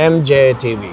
MJTV।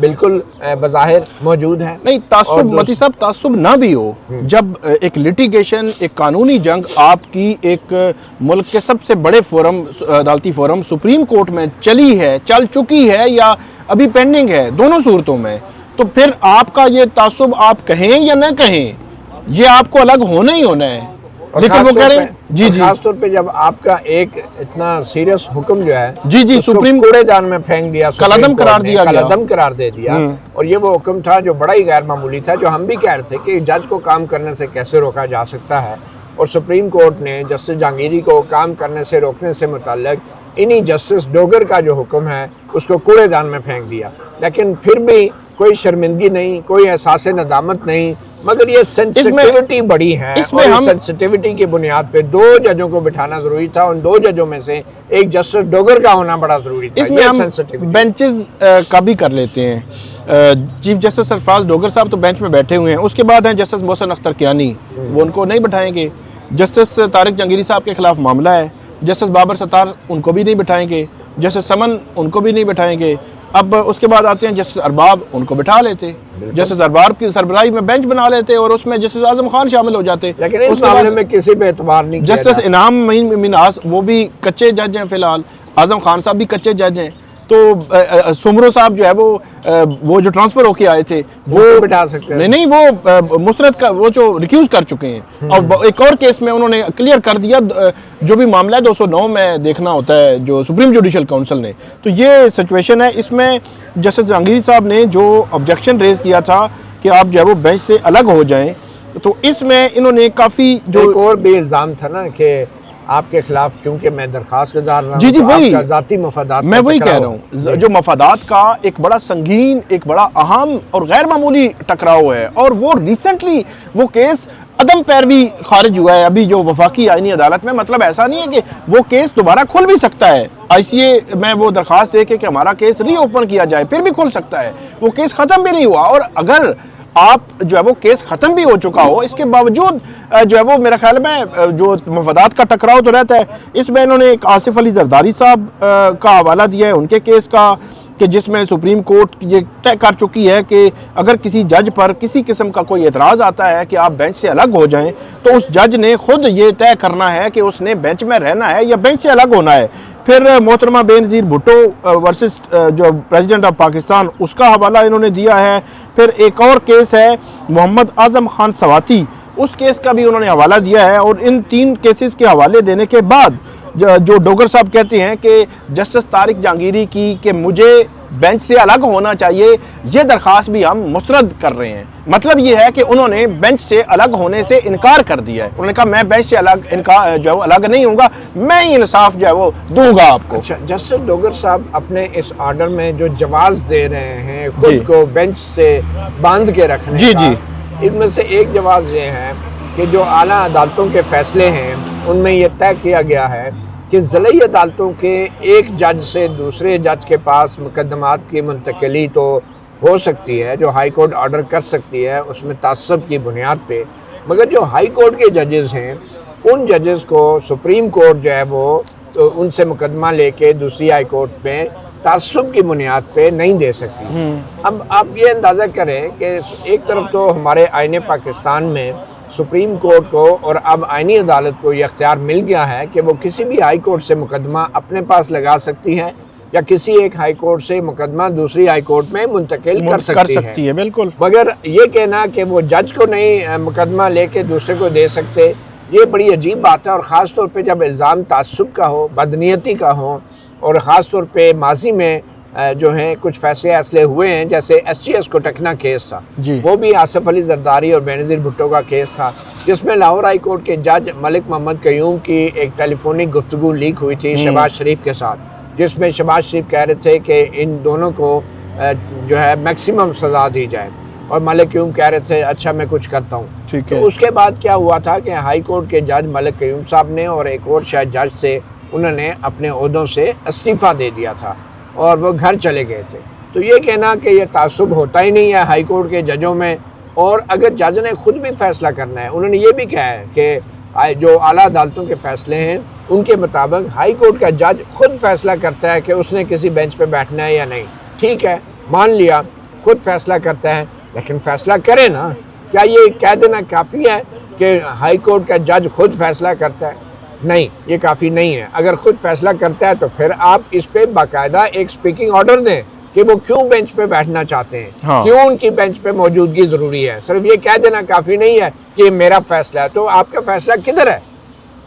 بالکل بظاہر موجود ہے. نہیں تعصب متی صاحب تعصب نہ بھی ہو, جب ایک لٹیگیشن ایک قانونی جنگ آپ کی ایک ملک کے سب سے بڑے فورم عدالتی فورم سپریم کورٹ میں چلی ہے, چل چکی ہے یا ابھی پینڈنگ ہے, دونوں صورتوں میں, تو پھر آپ کا یہ تعصب آپ کہیں یا نہ کہیں یہ آپ کو الگ ہونا ہی ہونا ہے. لیکن وہ کہہ رہے ہیں خاص طور پہ جب آپ کا ایک اتنا سیریس حکم جو ہے جی سپریم کوڑے دان میں پھینک دیا, کالعدم قرار دیا گیا, کالعدم قرار دے دیا, اور یہ وہ حکم تھا جو بڑا ہی غیر معمولی تھا, جو ہم بھی کہہ رہے تھے کہ جج کو کام کرنے سے کیسے روکا جا سکتا ہے, اور سپریم کورٹ نے جسٹس جہانگیری کو کام کرنے سے روکنے سے متعلق انہی جسٹس ڈوگر کا جو حکم ہے اس کو کوڑے دان میں پھینک دیا. لیکن پھر بھی کوئی شرمندگی نہیں, کوئی احساس ندامت نہیں, مگر یہ سینسٹیوٹی بڑی ہے, اور اس سینسٹیوٹی کی بنیاد پہ 2 ججوں کو بٹھانا ضروری تھا. ان 2 ججوں میں سے ایک جسٹس ڈوگر کا ہونا بڑا ضروری تھا. اس میں ہم بینچز کا بھی کر لیتے ہیں. چیف جسٹس سرفراز ڈوگر صاحب تو بینچ میں بیٹھے ہوئے ہیں, اس کے بعد ہیں جسٹس محسن اختر کیانی, وہ ان کو نہیں بٹھائیں گے. جسٹس طارق جہانگیری صاحب کے خلاف معاملہ ہے, جسٹس بابر ستار ان کو بھی نہیں بٹھائیں گے, جسٹس سمن ان کو بھی نہیں بٹھائیں گے. اب اس کے بعد آتے ہیں جسٹس ارباب, ان کو بٹھا لیتے, جسٹس ارباب کی سربراہی میں بینچ بنا لیتے اور اس میں جسٹس اعظم خان شامل ہو جاتے. لیکن اس معاملے میں کسی پہ اعتبار نہیں کیا. جسٹس انعام مناس وہ بھی کچے جج ہیں فی الحال, اعظم خان صاحب بھی کچے جج ہیں, تو سمرو صاحب جو ہے وہ جو ٹرانسفر ہو کے آئے تھے وہ بٹھا سکتے ہیں. نہیں وہ مسرت کا وہ جو ریکیوز کر چکے ہیں, اور ایک اور کیس میں انہوں نے کلیئر کر دیا جو بھی معاملہ ہے 209 میں دیکھنا ہوتا ہے جو سپریم جوڈیشل کونسل نے. تو یہ سچویشن ہے. اس میں جسٹس جہانگیری صاحب نے جو آبجیکشن ریز کیا تھا کہ آپ جو ہے وہ بینچ سے الگ ہو جائیں, تو اس میں انہوں نے کافی جو ایک اور بھی الزام تھا نا کہ آپ کے خلاف کیونکہ میں درخواست گزار رہا ہوں, جی وہی ذاتی مفادات, میں وہی کہہ رہا ہوں, جو مفادات کا ایک بڑا سنگین, ایک بڑا اہم اور غیر معمولی ٹکراؤ ہے, اور وہ ریسنٹلی وہ کیس عدم پیروی خارج ہوا ہے ابھی جو وفاقی آئینی عدالت میں. مطلب ایسا نہیں ہے کہ وہ کیس دوبارہ کھل بھی سکتا ہے, آئی سی اے میں وہ درخواست دے کے کہ ہمارا کیس ری اوپن کیا جائے, پھر بھی کھل سکتا ہے. وہ کیس ختم بھی نہیں ہوا, اور اگر آپ جو ہے وہ کیس ختم بھی ہو چکا ہو, اس کے باوجود جو ہے وہ میرا خیال میں جو مفادات کا ٹکراؤ تو رہتا ہے. اس میں انہوں نے ایک آصف علی زرداری صاحب کا حوالہ دیا ہے ان کے کیس کا, کہ جس میں سپریم کورٹ یہ طے کر چکی ہے کہ اگر کسی جج پر کسی قسم کا کوئی اعتراض آتا ہے کہ آپ بینچ سے الگ ہو جائیں, تو اس جج نے خود یہ طے کرنا ہے کہ اس نے بینچ میں رہنا ہے یا بینچ سے الگ ہونا ہے. پھر محترمہ بے نظیر بھٹو ورسز جو پریزیڈنٹ آف پاکستان, اس کا حوالہ انہوں نے دیا ہے. پھر ایک اور کیس ہے محمد اعظم خان سواتی, اس کیس کا بھی انہوں نے حوالہ دیا ہے. اور ان 3 کیسز کے حوالے دینے کے بعد جو ڈوگر صاحب کہتے ہیں کہ جسٹس طارق جہانگیری کی کہ مجھے بینچ سے الگ ہونا چاہیے, یہ درخواست بھی ہم مسترد کر رہے ہیں. مطلب یہ ہے کہ انہوں نے بینچ سے الگ ہونے سے انکار کر دیا ہے. انہوں نے کہا میں بینچ سے جو ہے وہ الگ نہیں ہوں گا, میں ہی انصاف جو ہے وہ دوں گا آپ کو. اچھا, جسٹس ڈوگر صاحب اپنے اس آرڈر میں جو جواز دے رہے ہیں خود کو بینچ سے باندھ کے رکھنے کا, ان میں سے ایک جواز یہ ہے کہ جو اعلیٰ عدالتوں کے فیصلے ہیں ان میں یہ طے کیا گیا ہے کہ ضلعی عدالتوں کے ایک جج سے دوسرے جج کے پاس مقدمات کی منتقلی تو ہو سکتی ہے, جو ہائی کورٹ آرڈر کر سکتی ہے اس میں تعصب کی بنیاد پہ, مگر جو ہائی کورٹ کے ججز ہیں ان ججز کو سپریم کورٹ جو ہے وہ ان سے مقدمہ لے کے دوسری ہائی کورٹ میں تعصب کی بنیاد پہ نہیں دے سکتی. اب آپ یہ اندازہ کریں کہ ایک طرف تو ہمارے آئین پاکستان میں سپریم کورٹ کو اور اب آئینی عدالت کو یہ اختیار مل گیا ہے کہ وہ کسی بھی ہائی کورٹ سے مقدمہ اپنے پاس لگا سکتی ہے یا کسی ایک ہائی کورٹ سے مقدمہ دوسری ہائی کورٹ میں منتقل کر سکتی ہے. بالکل. مگر یہ کہنا کہ وہ جج کو نہیں مقدمہ لے کے دوسرے کو دے سکتے, یہ بڑی عجیب بات ہے. اور خاص طور پہ جب الزام تعصب کا ہو, بدنیتی کا ہو, اور خاص طور پہ ماضی میں جو ہیں کچھ فیصلے ایسے ہوئے ہیں جیسے ایس ٹی ایس کوٹکنا کیس تھا, وہ بھی آصف علی زرداری اور بے نظیر بھٹو کا کیس تھا, جس میں لاہور ہائی کورٹ کے جج ملک محمد قیوم کی ایک ٹیلی فونک گفتگو لیک ہوئی تھی شہباز شریف کے ساتھ, جس میں شہباز شریف کہہ رہے تھے کہ ان دونوں کو جو ہے میکسیمم سزا دی جائے, اور ملک قیوم کہہ رہے تھے اچھا میں کچھ کرتا ہوں. تو اس کے بعد کیا ہوا تھا کہ ہائی کورٹ کے جج ملک قیوم صاحب نے اور ایک اور شاید جج سے انہوں نے اپنے عہدوں سے استعفیٰ دے دیا تھا اور وہ گھر چلے گئے تھے. تو یہ کہنا کہ یہ تعصب ہوتا ہی نہیں ہے ہائی کورٹ کے ججوں میں, اور اگر جج نے خود بھی فیصلہ کرنا ہے, انہوں نے یہ بھی کہا ہے کہ جو اعلیٰ عدالتوں کے فیصلے ہیں ان کے مطابق ہائی کورٹ کا جج خود فیصلہ کرتا ہے کہ اس نے کسی بینچ پہ بیٹھنا ہے یا نہیں. ٹھیک ہے, مان لیا, خود فیصلہ کرتا ہے، لیکن فیصلہ کرے نا. کیا یہ کہہ دینا کافی ہے کہ ہائی کورٹ کا جج خود فیصلہ کرتا ہے؟ نہیں، یہ کافی نہیں ہے. اگر خود فیصلہ کرتا ہے تو پھر آپ اس پہ باقاعدہ ایک سپیکنگ آرڈر دیں کہ وہ کیوں بینچ پہ بیٹھنا چاہتے ہیں، کیوں ان کی بینچ پہ موجودگی ضروری ہے. صرف یہ کہہ دینا کافی نہیں ہے کہ یہ میرا فیصلہ ہے. تو آپ کا فیصلہ کدھر ہے؟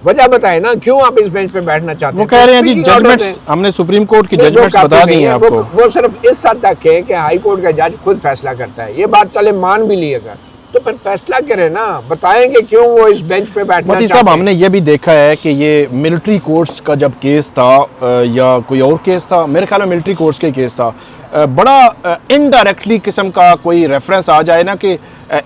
وجہ بتائیں نا کیوں آپ اس بینچ پہ بیٹھنا چاہتے ہیں. وہ کہہ رہے ہیں جی ججمنٹس ہم نے سپریم کورٹ کی ججمنٹس بتا دی ہیں آپ کو. وہ صرف اس حد تک ہے کہ ہائی کورٹ کا جج خود فیصلہ کرتا ہے. یہ بات چلے مان بھی لیے گا تو پھر فیصلہ کریں نا، بتائیں کہ کیوں وہ اس بینچ پہ بیٹھنا چاہتے ہیں. صاحب ہم نے یہ بھی دیکھا ہے کہ یہ ملٹری کورٹس کا جب کیس تھا یا کوئی اور کیس تھا، میرے خیال میں ملٹری کورٹس کے کیس تھا، بڑا انڈائریکٹلی قسم کا کوئی ریفرنس آ جائے نا کہ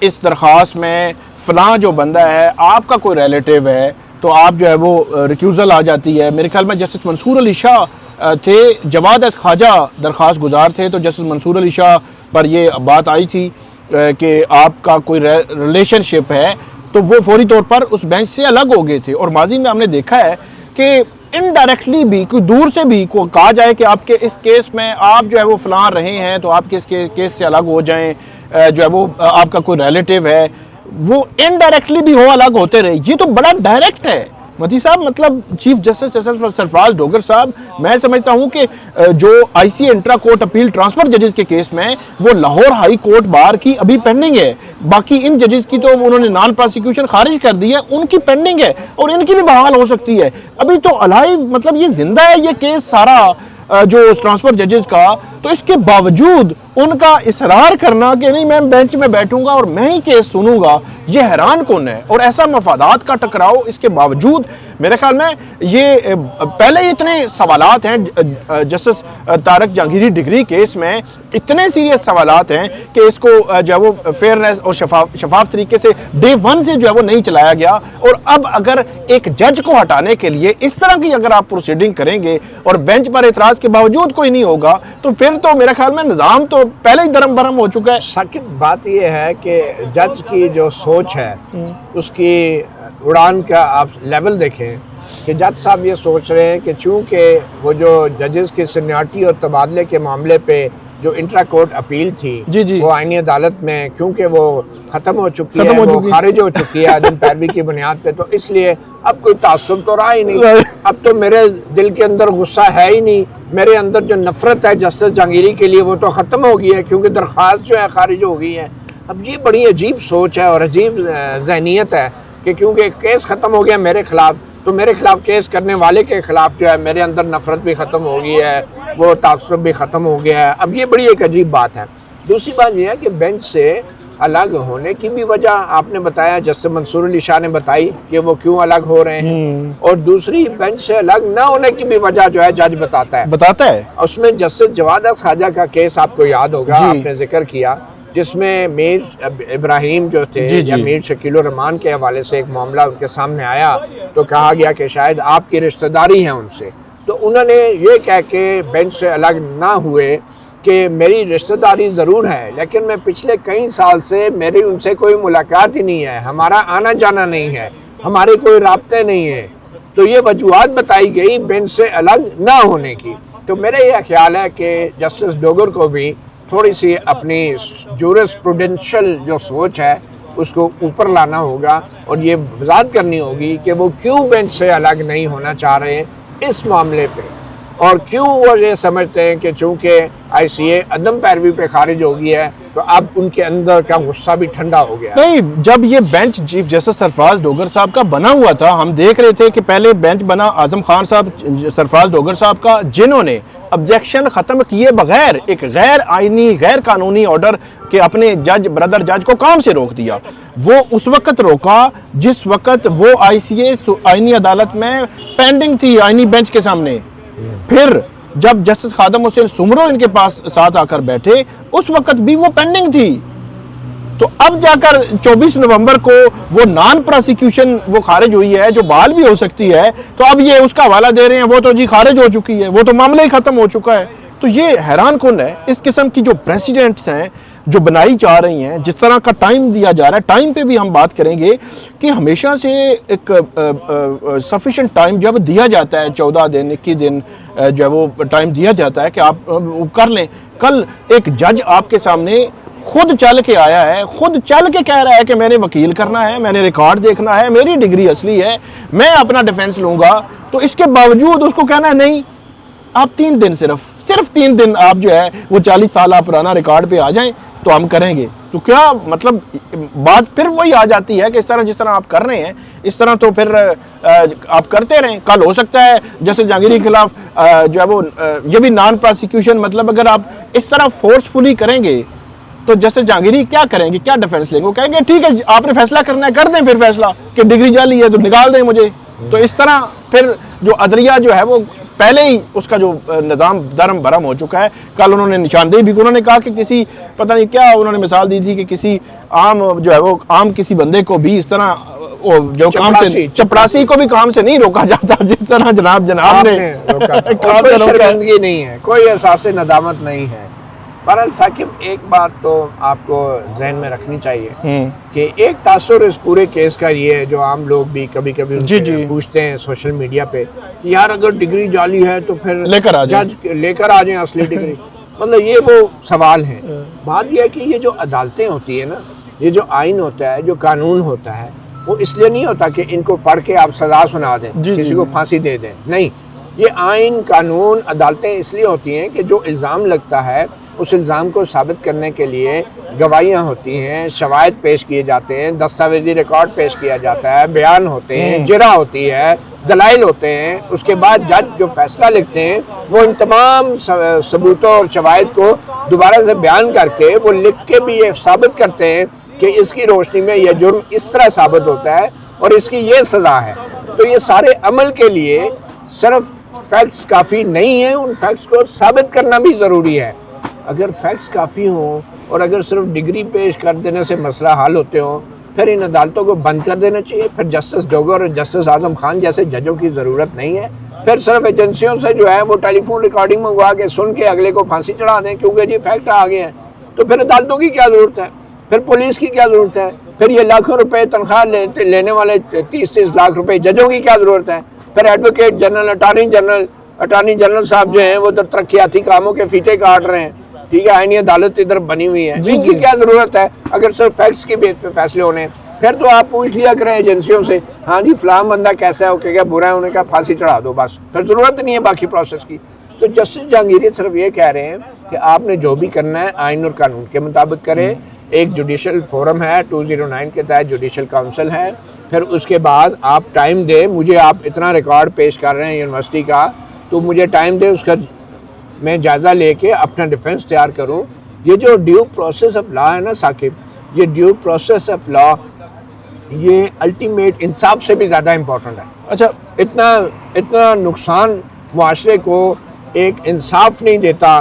اس درخواست میں فلاں جو بندہ ہے آپ کا کوئی ریلیٹیو ہے تو آپ جو ہے وہ ریکیوزل آ جاتی ہے. میرے خیال میں جسٹس منصور علی شاہ تھے، جواد اس خواجہ درخواست گزار تھے، تو جسٹس منصور علی شاہ پر یہ بات آئی تھی کہ آپ کا کوئی ریلیشن شپ ہے تو وہ فوری طور پر اس بینچ سے الگ ہو گئے تھے. اور ماضی میں ہم نے دیکھا ہے کہ انڈائریکٹلی بھی کوئی دور سے بھی کہا جائے کہ آپ کے اس کیس میں آپ جو ہے وہ فلاں رہے ہیں تو آپ کے اس کیس سے الگ ہو جائیں، جو ہے وہ آپ کا کوئی ریلیٹیو ہے، وہ انڈائریکٹلی بھی ہو الگ ہوتے رہے. یہ تو بڑا ڈائریکٹ ہے متی صاحب. مطلب چیف جسٹس سرفراز ڈوگر صاحب، میں سمجھتا ہوں کہ جو آئی سی انٹرا کورٹ اپیل ٹرانسفر ججز کے کیس میں وہ لاہور ہائی کورٹ بار کی ابھی پینڈنگ ہے. باقی ان ججز کی تو انہوں نے نان پروسیکیوشن خارج کر دی ہے، ان کی پینڈنگ ہے اور ان کی بھی بحال ہو سکتی ہے. ابھی تو الائیو، مطلب یہ زندہ ہے یہ کیس سارا جو ٹرانسفر ججز کا. تو اس کے باوجود ان کا اصرار کرنا کہ نہیں میں بینچ میں بیٹھوں گا اور میں ہی کیس سنوں گا، یہ حیران کن ہے. اور ایسا مفادات کا ٹکراؤ اس کے باوجود میرے خیال میں یہ پہلے اتنے سوالات ہیں justice Tariq Jahangiri degree case میں، اتنے سیریس سوالات ہیں کہ اس کو جو ہے وہ فیئرنیس اور شفاف طریقے سے ڈے ون سے جو ہے وہ نہیں چلایا گیا. اور اب اگر ایک جج کو ہٹانے کے لیے اس طرح کی اگر آپ پروسیڈنگ کریں گے اور بینچ پر اعتراض کے باوجود کوئی نہیں ہوگا تو پھر تو میرے خیال میں نظام تو پہلے ہی درم برہم ہو چکا ہے. ثاقب بات یہ ہے کہ جج کی جو سوچ ہے اس کی اڑان کا آپ لیول دیکھیں کہ جج صاحب یہ سوچ رہے ہیں کہ چونکہ وہ جو ججز کی سینیارٹی اور تبادلے کے معاملے پہ جو انٹرا کورٹ اپیل تھی وہ آئینی عدالت میں کیونکہ وہ ختم ہو چکی ہے، وہ خارج ہو چکی ہے عدم پیروی کی بنیاد پہ، تو اس لیے اب کوئی تعصب تو رہا ہی نہیں. اب تو میرے دل کے اندر غصہ ہے ہی نہیں، میرے اندر جو نفرت ہے جسٹس جہانگیری کے لیے وہ تو ختم ہو گئی ہے کیونکہ درخواست جو ہے خارج ہو گئی ہے. اب یہ بڑی عجیب سوچ ہے اور عجیب ذہنیت ہے کہ کیونکہ کیس ختم ہو گیا میرے خلاف تو میرے خلاف کیس کرنے والے کے خلاف جو ہے میرے اندر نفرت بھی ختم ہو گئی ہے، وہ تعصب بھی ختم ہو گیا ہے. اب یہ بڑی ایک عجیب بات ہے. دوسری بات یہ ہے کہ بینچ سے الگ ہونے کی بھی وجہ آپ نے بتایا، جسٹس منصور علی شاہ نے بتائی کہ وہ کیوں الگ ہو رہے ہیں، اور دوسری بینچ سے الگ نہ ہونے کی بھی وجہ جو ہے جج بتاتا ہے. اس میں جسٹس جواد خواجہ کا کیس آپ کو یاد ہوگا، آپ نے ذکر کیا، جس میں میر ابراہیم جو تھے یا میر شکیل الرحمان کے حوالے سے ایک معاملہ ان کے سامنے آیا تو کہا گیا کہ شاید آپ کی رشتہ داری ہے ان سے. تو انہوں نے یہ کہہ کے بینچ سے الگ نہ ہوئے کہ میری رشتہ داری ضرور ہے لیکن میں پچھلے کئی سال سے میری ان سے کوئی ملاقات ہی نہیں ہے، ہمارا آنا جانا نہیں ہے، ہمارے کوئی رابطے نہیں ہیں. تو یہ وجوہات بتائی گئی بینچ سے الگ نہ ہونے کی. تو میرا یہ خیال ہے کہ جسٹس ڈوگر کو بھی تھوڑی سی اپنی جورسپروڈینشل جو سوچ ہے اس کو اوپر لانا ہوگا اور یہ وضاحت کرنی ہوگی کہ وہ کیوں بینچ سے الگ نہیں ہونا چاہ رہے ہیں اس معاملے پہ، اور کیوں وہ یہ سمجھتے ہیں کہ چونکہ آئی سی اے عدم پیروی پہ خارج ہو گئی ہے تو اب ان کے اندر کا غصہ بھی ٹھنڈا ہو گیا. نہیں، جب یہ بینچ چیف جسٹس سرفراز ڈوگر صاحب کا بنا ہوا تھا ہم دیکھ رہے تھے کہ پہلے بینچ بنا اعظم خان صاحب سرفراز ڈوگر صاحب کا، جنہوں نے آبجیکشن ختم کیے بغیر ایک غیر آئینی غیر قانونی آرڈر کہ اپنے بردر جج کو کام سے روک دیا. وہ اس وقت روکا جس وقت وہ آئی سی اے آئینی عدالت میں پینڈنگ تھی آئینی بینچ کے سامنے. پھر جب جسٹس خادم حسین سمرو ان کے پاس ساتھ آ کر بیٹھے اس وقت بھی وہ پینڈنگ تھی. تو اب جا کر 24 نومبر کو وہ نان پروسیکیوشن وہ خارج ہوئی ہے جو بحال بھی ہو سکتی ہے، تو اب یہ اس کا حوالہ دے رہے ہیں وہ تو جی خارج ہو چکی ہے، وہ تو معاملہ ہی ختم ہو چکا ہے. تو یہ حیران کن ہے اس قسم کی جو پریسیڈنٹس ہیں جو بنائی جا رہی ہیں، جس طرح کا ٹائم دیا جا رہا ہے. ٹائم پہ بھی ہم بات کریں گے کہ ہمیشہ سے ایک سفیشینٹ ٹائم جب دیا جاتا ہے 14 دن 21 دن جو ہے وہ ٹائم دیا جاتا ہے کہ آپ کر لیں. کل ایک جج آپ کے سامنے خود چل کے آیا ہے، خود چل کے کہہ رہا ہے کہ میں نے وکیل کرنا ہے، میں نے ریکارڈ دیکھنا ہے، میری ڈگری اصلی ہے، میں اپنا ڈیفنس لوں گا، تو اس کے باوجود اس کو کہنا ہے نہیں آپ 3 دن صرف 3 دن آپ جو ہے وہ 40 سالہ پرانا ریکارڈ پہ آ جائیں تو ہم کریں گے. تو کیا مطلب بات پھر وہی آ جاتی ہے کہ جس طرح آپ کر رہے ہیں اس طرح تو پھر آپ کرتے رہیں. کل ہو سکتا ہے جیسے جہانگیری کے خلاف جو ہے وہ یہ بھی نان پروسیکیوشن، مطلب اگر آپ اس طرح فورسفلی کریں گے تو جیسے جہانگیری کیا کریں گے، کیا ڈیفنس لیں گے؟ وہ کہیں گے ٹھیک ہے آپ نے فیصلہ کرنا ہے، کر دیں پھر فیصلہ کہ ڈگری جعلی ہے تو نکال دیں مجھے. تو اس طرح پھر جو عدلیہ جو ہے وہ پہلے ہی اس کا جو نظام درم بھرم ہو چکا ہے. کل انہوں نے نشاندہی بھی، انہوں نے کہا کہ کسی پتہ نہیں کیا انہوں نے مثال دی تھی کہ کسی عام جو ہے وہ عام کسی بندے کو بھی اس طرح جو کام سے چپڑاسی کو بھی کام سے نہیں روکا جاتا جس طرح جناب نے روکا. کوئی شرمندگی نہیں ہے، کوئی احساس ندامت نہیں ہے. بہرحال ثاقب ایک بات تو آپ کو ذہن میں رکھنی چاہیے کہ ایک تاثر اس پورے کیس کا یہ ہے جو عام لوگ بھی کبھی کبھی پوچھتے ہیں سوشل میڈیا پہ، یار اگر ڈگری جعلی ہے تو پھر لے کر آ جائیں اصلی ڈگری. مطلب یہ وہ سوال ہے. بات یہ ہے کہ یہ جو عدالتیں ہوتی ہیں نا، یہ جو آئین ہوتا ہے، جو قانون ہوتا ہے، وہ اس لیے نہیں ہوتا کہ ان کو پڑھ کے آپ سزا سنا دیں، کسی کو پھانسی دے دیں. نہیں، یہ آئین قانون عدالتیں اس لیے ہوتی ہیں کہ جو الزام لگتا ہے اس الزام کو ثابت کرنے کے لیے گواہیاں ہوتی ہیں، شواہد پیش کیے جاتے ہیں، دستاویزی ریکارڈ پیش کیا جاتا ہے، بیان ہوتے ہیں، جرح ہوتی ہے، دلائل ہوتے ہیں. اس کے بعد جج جو فیصلہ لکھتے ہیں وہ ان تمام ثبوتوں اور شواہد کو دوبارہ سے بیان کر کے وہ لکھ کے بھی یہ ثابت کرتے ہیں کہ اس کی روشنی میں یہ جرم اس طرح ثابت ہوتا ہے اور اس کی یہ سزا ہے. تو یہ سارے عمل کے لیے صرف فیکٹس کافی نہیں ہیں، ان فیکٹس کو ثابت کرنا بھی ضروری ہے. اگر فیکٹس کافی ہوں اور اگر صرف ڈگری پیش کر دینے سے مسئلہ حل ہوتے ہوں، پھر ان عدالتوں کو بند کر دینا چاہیے. پھر جسٹس ڈوگر اور جسٹس اعظم خان جیسے ججوں کی ضرورت نہیں ہے. پھر صرف ایجنسیوں سے جو ہے وہ ٹیلی فون ریکارڈنگ منگوا کے سن کے اگلے کو پھانسی چڑھا دیں کیونکہ جی فیکٹ آ گئے ہیں. تو پھر عدالتوں کی کیا ضرورت ہے؟ پھر پولیس کی کیا ضرورت ہے؟ پھر یہ لاکھوں روپے تنخواہ لینے والے 30 لاکھ روپے ججوں کی کیا ضرورت ہے؟ پھر ایڈوکیٹ جنرل، اٹارنی جنرل صاحب جو ہیں وہ ترقیاتی کاموں کے فیتے کاٹ رہے ہیں. ٹھیک ہے، آئینی عدالت ادھر بنی ہوئی ہے. ان کی کیا ضرورت ہے اگر صرف فیکٹس کی بیس پہ فیصلے ہونے؟ پھر تو آپ پوچھ لیا کریں ایجنسیوں سے، ہاں جی فلاں بندہ کیسا ہے، اوکے کیا برا ہے، انہیں کہا پھانسی چڑھا دو بس، پھر ضرورت نہیں ہے باقی پروسیس کی. تو جسٹس جہانگیری صرف یہ کہہ رہے ہیں کہ آپ نے جو بھی کرنا ہے آئین اور قانون کے مطابق کریں. ایک جوڈیشل فورم ہے 209 کے تحت جوڈیشل کاؤنسل ہے. پھر اس کے بعد آپ ٹائم دیں مجھے، آپ اتنا ریکارڈ پیش کر رہے ہیں یونیورسٹی کا تو مجھے ٹائم دیں، اس کا میں جائزہ لے کے اپنا ڈیفنس تیار کروں. یہ جو ڈیو پروسیس آف لا ہے نا ثاقب، یہ ڈیو پروسیس آف لا یہ الٹیمیٹ انصاف سے بھی زیادہ امپورٹنٹ ہے. اچھا، اتنا نقصان معاشرے کو ایک انصاف نہیں دیتا،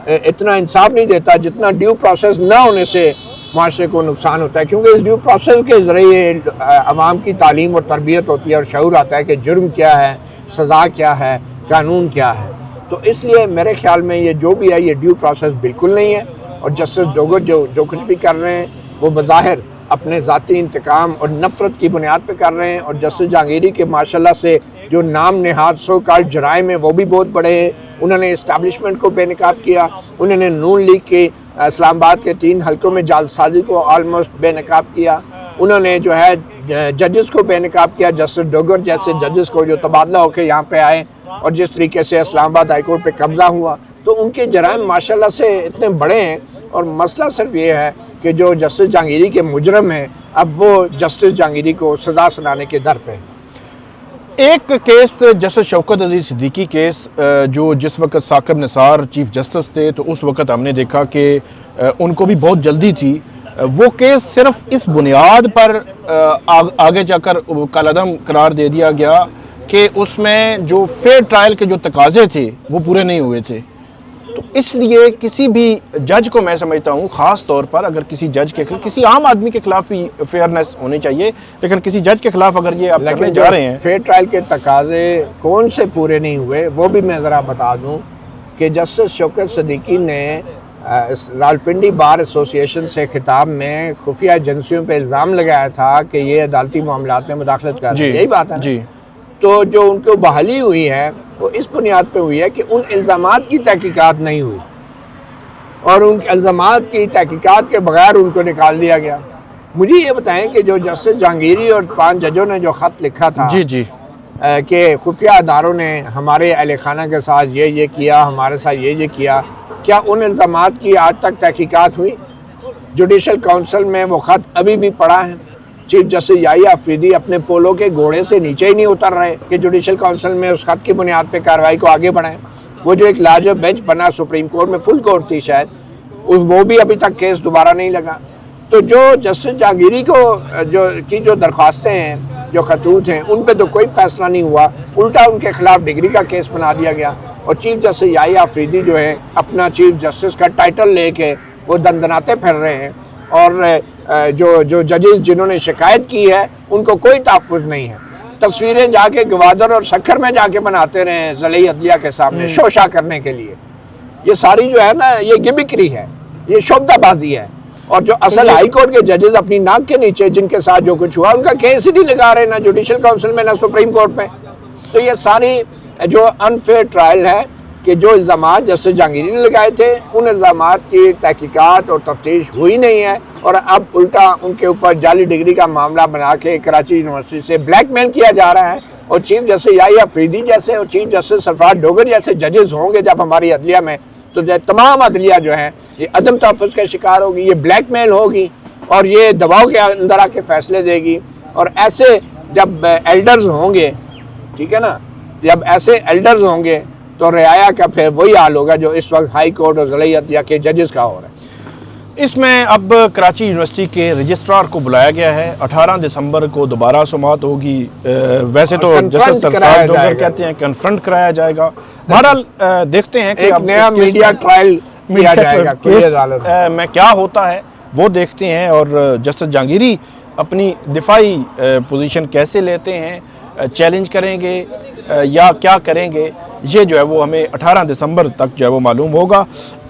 اتنا انصاف نہیں دیتا جتنا ڈیو پروسیس نہ ہونے سے معاشرے کو نقصان ہوتا ہے. کیونکہ اس ڈیو پروسیس کے ذریعے عوام کی تعلیم اور تربیت ہوتی ہے اور شعور آتا ہے کہ جرم کیا ہے، سزا کیا ہے، قانون کیا ہے. تو اس لیے میرے خیال میں یہ جو بھی ہے یہ ڈیو پروسیس بالکل نہیں ہے. اور جسٹس ڈوگر جو کچھ بھی کر رہے ہیں وہ بظاہر اپنے ذاتی انتقام اور نفرت کی بنیاد پہ کر رہے ہیں. اور جسٹس جہانگیری کے ماشاءاللہ سے جو نام نہاد سو کالڈ جرائم ہیں وہ بھی بہت بڑے ہیں. انہوں نے اسٹیبلشمنٹ کو بے نقاب کیا، انہوں نے نون لیگ کے اسلام آباد کے 3 حلقوں میں جعلسازی کو آلموسٹ بے نقاب کیا. انہوں نے جو ہے ججز کو بے نقاب کیا، جسٹس ڈوگر جیسے ججز کو جو تبادلہ ہو کے یہاں پہ آئے اور جس طریقے سے اسلام آباد ہائی کورٹ پہ قبضہ ہوا. تو ان کے جرائم ماشاءاللہ سے اتنے بڑے ہیں. اور مسئلہ صرف یہ ہے کہ جو جسٹس جہانگیری کے مجرم ہیں اب وہ جسٹس جہانگیری کو سزا سنانے کے در پہ. ایک case justice Shaukat Aziz Siddiqui case جو جس وقت ثاقب نثار چیف جسٹس تھے تو اس وقت ہم نے دیکھا کہ ان کو بھی بہت جلدی تھی. وہ کیس صرف اس بنیاد پر آگے جا کر کالعدم قرار دے دیا گیا کہ اس میں جو فیئر ٹرائل کے جو تقاضے تھے وہ پورے نہیں ہوئے تھے. تو اس لیے کسی بھی جج کو میں سمجھتا ہوں خاص طور پر اگر کسی جج کے خلاف، کسی عام آدمی کے خلاف بھی فیئرنیس ہونی چاہیے، لیکن کسی جج کے خلاف اگر یہ آپ کرنے جا رہے ہیں. فیئر ٹرائل کے تقاضے کون سے پورے نہیں ہوئے وہ بھی میں ذرا بتا دوں کہ جسٹس شوکت صدیقی نے راولپنڈی بار ایسوسی ایشن سے خطاب میں خفیہ ایجنسیوں پہ الزام لگایا تھا کہ یہ عدالتی معاملات میں مداخلت کر رہے ہیں. یہی بات ہے. جی. تو جو ان کو بحالی ہوئی ہے وہ اس بنیاد پہ ہوئی ہے کہ ان الزامات کی تحقیقات نہیں ہوئی اور ان الزامات کی تحقیقات کے بغیر ان کو نکال دیا گیا۔ مجھے یہ بتائیں کہ جو جسٹس جہانگیری اور 5 ججوں نے جو خط لکھا تھا جی کہ خفیہ اداروں نے ہمارے اہل خانہ کے ساتھ یہ کیا، ہمارے ساتھ یہ کیا، کیا ان الزامات کی آج تک تحقیقات ہوئی؟ جوڈیشل کونسل میں وہ خط ابھی بھی پڑا ہے۔ چیف جسٹس یحییٰ آفریدی اپنے پولو کے گھوڑے سے نیچے ہی نہیں اتر رہے کہ جوڈیشل کونسل میں اس خط کی بنیاد پہ کارروائی کو آگے بڑھائیں۔ وہ جو ایک لارجر بینچ بنا سپریم کورٹ میں، فل کورٹ تھی شاید، وہ بھی ابھی تک کیس دوبارہ نہیں لگا۔ تو جو جسٹس جہانگیری جو درخواستیں ہیں، جو خطوط ہیں، ان پہ تو کوئی فیصلہ نہیں ہوا، الٹا ان کے خلاف ڈگری کا کیس بنا دیا گیا، اور چیف جسٹس یحییٰ آفریدی جو ہے اپنا چیف جسٹس کا ٹائٹل لے کے وہ دندناتے پھر رہے ہیں، اور جو ججز جنہوں نے شکایت کی ہے ان کو کوئی تحفظ نہیں ہے۔ تصویریں جا کے گوادر اور سکھر میں جا کے بناتے رہے ہیں ضلعی عدلیہ کے سامنے شوشہ کرنے کے لیے۔ یہ ساری جو ہے نا، یہ گمکری ہے، یہ شعبدہ بازی ہے، اور جو اصل ہائی کورٹ کے ججز اپنی ناک کے نیچے جن کے ساتھ جو کچھ ہوا ان کا کیس ہی نہیں لگا رہے، نہ جوڈیشل کونسل میں نہ سپریم کورٹ میں۔ تو یہ ساری جو انفیئر ٹرائل ہے کہ جو الزامات جسٹس جہانگیری نے لگائے تھے ان الزامات کی تحقیقات اور تفتیش ہوئی نہیں ہے، اور اب الٹا ان کے اوپر جعلی ڈگری کا معاملہ بنا کے کراچی یونیورسٹی سے بلیک میل کیا جا رہا ہے۔ اور چیف جسٹس یحییٰ آفریدی جیسے اور چیف جسٹس سرفراز ڈوگر جیسے ججز ہوں گے جب ہماری عدلیہ میں، تو تمام عدلیہ جو ہے یہ عدم تحفظ کا شکار ہوگی، یہ بلیک میل ہوگی، اور یہ دباؤ کے اندر آ کے فیصلے دے گی۔ اور ایسے جب ایلڈرز ہوں گے، ٹھیک ہے نا، جب ایسے ایلڈرز ہوں گے تو رعایا کا پھر وہی حال ہوگا جو اس وقت ہائی کورٹ اور ضلعی عدلیہ کے ججز کا ہو رہا ہے۔ اس میں اب کراچی یونیورسٹی کے رجسٹرار کو بلایا گیا ہے، 18 دسمبر کو دوبارہ سماعت ہوگی۔ ویسے تو جسٹس سرفراز ڈوگر کہتے ہیں کنفرنٹ کرایا جائے گا۔ بہرحال دیکھتے ہیں کہ ایک نیا میڈیا ٹرائل کیا جائے گا، میں کیا ہوتا ہے وہ دیکھتے ہیں، اور جسٹس جہانگیری اپنی دفاعی پوزیشن کیسے لیتے ہیں، چیلنج کریں گے یا کیا کریں گے، یہ جو ہے وہ ہمیں 18 دسمبر تک جو ہے وہ معلوم ہوگا۔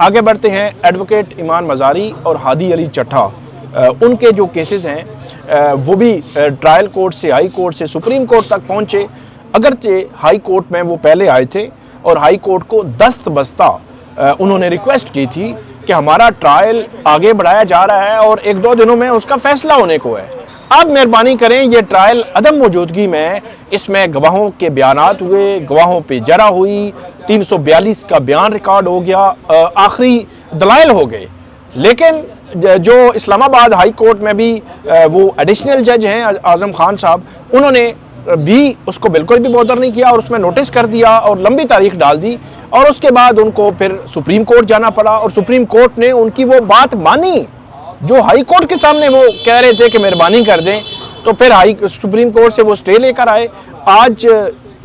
آگے بڑھتے ہیں۔ ایڈوکیٹ ایمان مزاری اور ہادی علی چٹھا، ان کے جو کیسز ہیں وہ بھی ٹرائل کورٹ سے، ہائی کورٹ سے سپریم کورٹ تک پہنچے۔ اگرچہ ہائی کورٹ میں وہ پہلے آئے تھے اور ہائی کورٹ کو دست بستہ انہوں نے ریکویسٹ کی تھی کہ ہمارا ٹرائل آگے بڑھایا جا رہا ہے اور 1-2 دنوں میں اس کا فیصلہ ہونے کو ہے، اب مہربانی کریں یہ ٹرائل عدم موجودگی میں، اس میں گواہوں کے بیانات ہوئے، گواہوں پہ جرح ہوئی، 342 کا بیان ریکارڈ ہو گیا، آخری دلائل ہو گئے۔ لیکن جو اسلام آباد ہائی کورٹ میں بھی وہ ایڈیشنل جج ہیں اعظم خان صاحب، انہوں نے بھی اس کو بالکل بھی بودر نہیں کیا اور اس میں نوٹس کر دیا اور لمبی تاریخ ڈال دی، اور اس کے بعد ان کو پھر سپریم کورٹ جانا پڑا، اور سپریم کورٹ نے ان کی وہ بات مانی جو ہائی کورٹ کے سامنے وہ کہہ رہے تھے کہ مہربانی کر دیں، تو پھر سپریم کورٹ سے وہ سٹے لے کر آئے۔ آج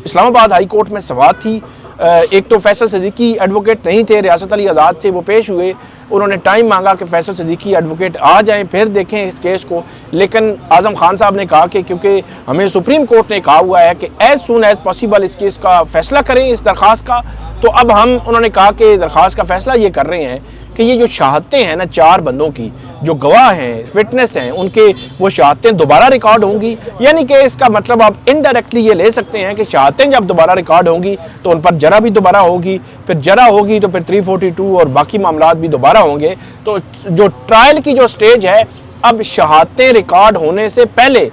اسلام آباد ہائی کورٹ میں سماعت تھی، ایک تو فیصل صدیقی ایڈوکیٹ نہیں تھے، ریاست علی آزاد تھے، وہ پیش ہوئے، انہوں نے ٹائم مانگا کہ فیصل صدیقی ایڈوکیٹ آ جائیں پھر دیکھیں اس کیس کو، لیکن اعظم خان صاحب نے کہا کہ کیونکہ ہمیں سپریم کورٹ نے کہا ہوا ہے کہ ایز سون ایز پاسیبل اس کیس کا فیصلہ کریں، اس درخواست کا، تو اب انہوں نے کہا کہ درخواست کا فیصلہ یہ کر رہے ہیں کہ یہ جو شہادتیں ہیں نا 4 بندوں کی، جو گواہ ہیں، فٹنس ہیں، ان کے وہ شہادتیں دوبارہ ریکارڈ ہوں گی، یعنی کہ اس کا مطلب آپ انڈائریکٹلی یہ لے سکتے ہیں کہ شہادتیں جب دوبارہ ریکارڈ ہوں گی تو ان پر جرح بھی دوبارہ ہوگی، پھر جرح ہوگی تو پھر 342 اور باقی معاملات بھی دوبارہ ہوں گے۔ تو جو ٹرائل کی جو سٹیج ہے اب شہادتیں ریکارڈ ہونے سے پہلے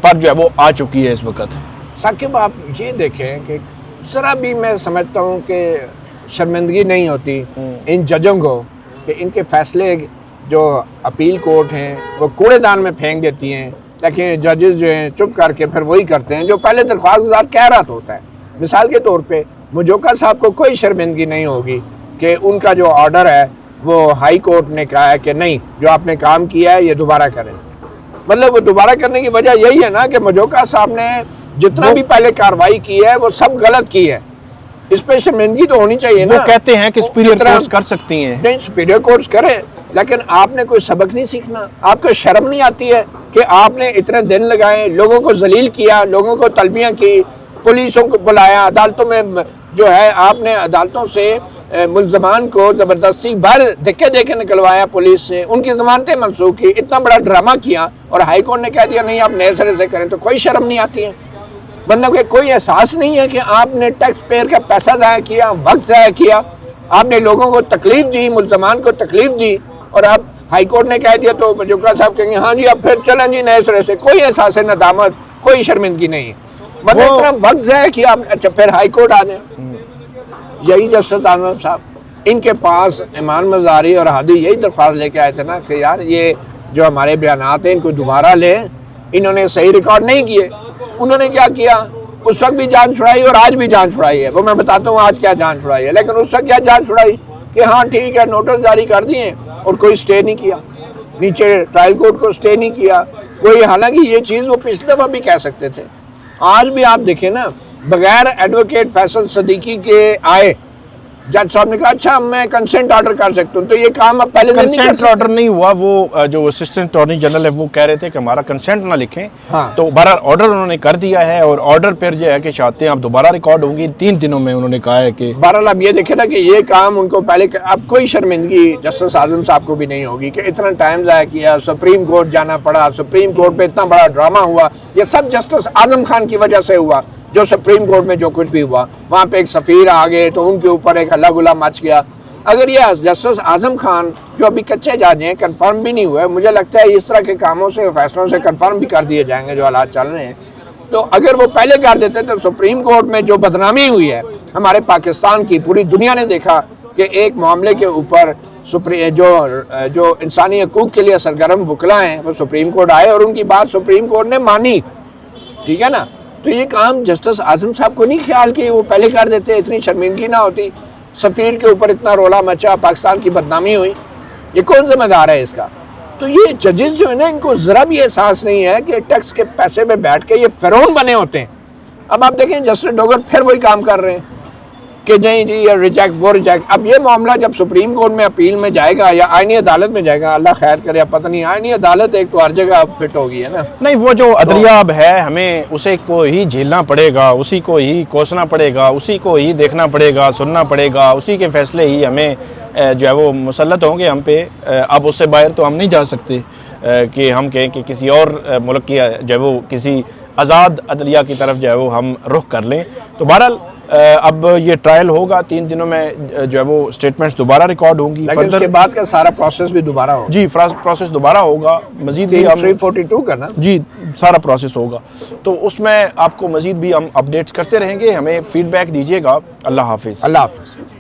پر جو ہے وہ آ چکی ہے اس وقت۔ ثاقب آپ یہ دیکھیں کہ ذرا بھی میں سمجھتا ہوں کہ شرمندگی نہیں ہوتی ان ججوں کو کہ ان کے فیصلے جو اپیل کورٹ ہیں وہ کوڑے دان میں پھینک دیتی ہیں، لیکن ججز جو ہیں چپ کر کے پھر وہی کرتے ہیں جو پہلے درخواست گزار کہہ رہا ہوتا ہے۔ مثال کے طور پہ مجوکا صاحب کو کوئی شرمندگی نہیں ہوگی کہ ان کا جو آرڈر ہے وہ ہائی کورٹ نے کہا ہے کہ نہیں، جو آپ نے کام کیا ہے یہ دوبارہ کریں۔ مطلب وہ دوبارہ کرنے کی وجہ یہی ہے نا کہ مجوکا صاحب نے جتنا بھی پہلے کارروائی کی ہے وہ سب غلط کی ہے، اس پہ شرمندگی تو ہونی چاہیے نا۔ وہ کہتے ہیں کہ سپیریئر کورٹس کر سکتی ہیں، نہیں سپیریئر کورٹس کریں، لیکن آپ نے کوئی سبق نہیں سیکھنا؟ آپ کو شرم نہیں آتی ہے کہ آپ نے اتنے دن لگائے، لوگوں کو ذلیل کیا، لوگوں کو طلبیاں کی، پولیسوں کو بلایا، عدالتوں میں جو ہے آپ نے عدالتوں سے ملزمان کو زبردستی باہر دھکے دے کے نکلوایا پولیس سے، ان کی ضمانتیں منسوخ کی، اتنا بڑا ڈرامہ کیا، اور ہائی کورٹ نے کہہ دیا نہیں آپ نئے سرے سے کریں، تو کوئی شرم نہیں آتی ہے؟ مطلب کہ کوئی احساس نہیں ہے کہ آپ نے ٹیکس پیئر کا پیسہ ضائع کیا، وقت ضائع کیا، آپ نے لوگوں کو تکلیف دی، ملزمان کو تکلیف دی، اور اب ہائی کورٹ نے کہہ دیا تو مجوکا صاحب کہیں گے ہاں جی اب پھر چلیں جی نئے سرے سے. کوئی احساس ندامت، کوئی شرمندگی نہیں. مطلب اتنا وقت ضائع کیا آپ نے. اچھا پھر ہائی کورٹ آ جائیں. یہی جسٹس عاظم صاحب ان کے پاس ایمان مزاری اور ہادی یہی درخواست لے کے آئے تھے نا کہ یار یہ جو ہمارے بیانات ہیں ان کو دوبارہ لیں، انہوں نے صحیح ریکارڈ نہیں کیے. انہوں نے کیا کیا؟ اس وقت بھی جان چھڑائی اور آج بھی جان چھڑائی ہے. وہ میں بتاتا ہوں آج کیا جان چھڑائی ہے، لیکن اس وقت کیا جان چھڑائی کہ ہاں ٹھیک ہے نوٹس جاری کر دیے اور کوئی سٹے نہیں کیا، نیچے ٹرائل کورٹ کو سٹے نہیں کیا کوئی. حالانکہ یہ چیز وہ پچھلی دفعہ بھی کہہ سکتے تھے. آج بھی آپ دیکھیں نا، بغیر ایڈوکیٹ فیصل صدیقی کے آئے جج صاحب نے کہا اچھا میں کنسنٹ آرڈر کر سکتا ہوں. تو یہ کام اب پہلے دن نہیں کر کنسنٹ سکتے. آرڈر نہیں ہوا. وہ جو اسسٹنٹ اٹارنی جنرل ہے وہ کہہ رہے تھے کہ ہمارا کنسنٹ نہ لکھیں. ہاں. تو بہرحال آرڈر انہوں نے کر دیا ہے، اور آرڈر پھر جو ہے کہ چاہتے ہیں اب دوبارہ ریکارڈ ہوگی 3 دنوں میں. انہوں نے کہا ہے کہ بہرحال اب یہ دیکھیں نا کہ یہ کام ان کو پہلے اب کوئی شرمندگی جسٹس اعظم صاحب کو بھی نہیں ہوگی کہ اتنا ٹائم ضائع کیا، سپریم کورٹ جانا پڑا، سپریم کورٹ پہ اتنا بڑا ڈرامہ ہوا. یہ سب جسٹس اعظم خان کی وجہ سے ہوا. جو سپریم کورٹ میں جو کچھ بھی ہوا وہاں پہ ایک سفیر آ گئے تو ان کے اوپر ایک ہلا گلا مچ گیا. اگر یہ جسٹس اعظم خان جو ابھی کچے جج ہیں، کنفرم بھی نہیں ہوئے، مجھے لگتا ہے اس طرح کے کاموں سے فیصلوں سے کنفرم بھی کر دیے جائیں گے جو حالات چل رہے ہیں. تو اگر وہ پہلے کر دیتے تو سپریم کورٹ میں جو بدنامی ہوئی ہے ہمارے پاکستان کی، پوری دنیا نے دیکھا کہ ایک معاملے کے اوپر جو انسانی حقوق کے لیے سرگرم وکلا ہیں وہ سپریم کورٹ آئے اور ان کی بات سپریم کورٹ نے مانی. ٹھیک ہے نا. تو یہ کام جسٹس اعظم صاحب کو نہیں خیال کہ وہ پہلے کر دیتے، اتنی شرمندگی نہ ہوتی. سفیر کے اوپر اتنا رولا مچا، پاکستان کی بدنامی ہوئی. یہ کون ذمہ دار ہے اس کا؟ تو یہ ججز جو ہے نا ان کو ذرا بھی احساس نہیں ہے کہ ٹیکس کے پیسے پہ بیٹھ کے یہ فرعون بنے ہوتے ہیں. اب آپ دیکھیں جسٹس ڈوگر پھر وہی کام کر رہے ہیں کہ نہیں جی یہ ریجیکٹ وہ ریجیکٹ. اب یہ معاملہ جب سپریم کورٹ میں اپیل میں جائے گا یا آئینی عدالت میں جائے گا، اللہ خیر کرے. اب پتہ نہیں آئینی عدالت ایک تو ہر جگہ فٹ ہوگی ہے نا. نہیں، وہ جو عدلیہ اب ہے ہمیں اسے کو ہی جھیلنا پڑے گا، اسی کو ہی کوسنا پڑے گا، اسی کو ہی دیکھنا پڑے گا، سننا پڑے گا. اسی کے فیصلے ہی ہمیں جو ہے وہ مسلط ہوں گے ہم پہ. اب اس سے باہر تو ہم نہیں جا سکتے کہ ہم کہیں کہ کسی اور ملک کی جو ہے وہ کسی آزاد عدلیہ کی طرف جو ہے وہ ہم رخ کر لیں. تو بہرحال اب یہ ٹرائل ہوگا 3 دنوں میں، جو ہے وہ سٹیٹمنٹس دوبارہ ریکارڈ ہوں گی. لیکن اس کے بعد کا سارا پروسیس بھی دوبارہ ہوگا. جی پروسیس دوبارہ ہوگا. مزید بھی 342 کا نا جی سارا پروسیس ہوگا. تو اس میں آپ کو مزید بھی ہم اپڈیٹس کرتے رہیں گے. ہمیں فیڈ بیک دیجیے گا. اللہ حافظ. اللہ حافظ.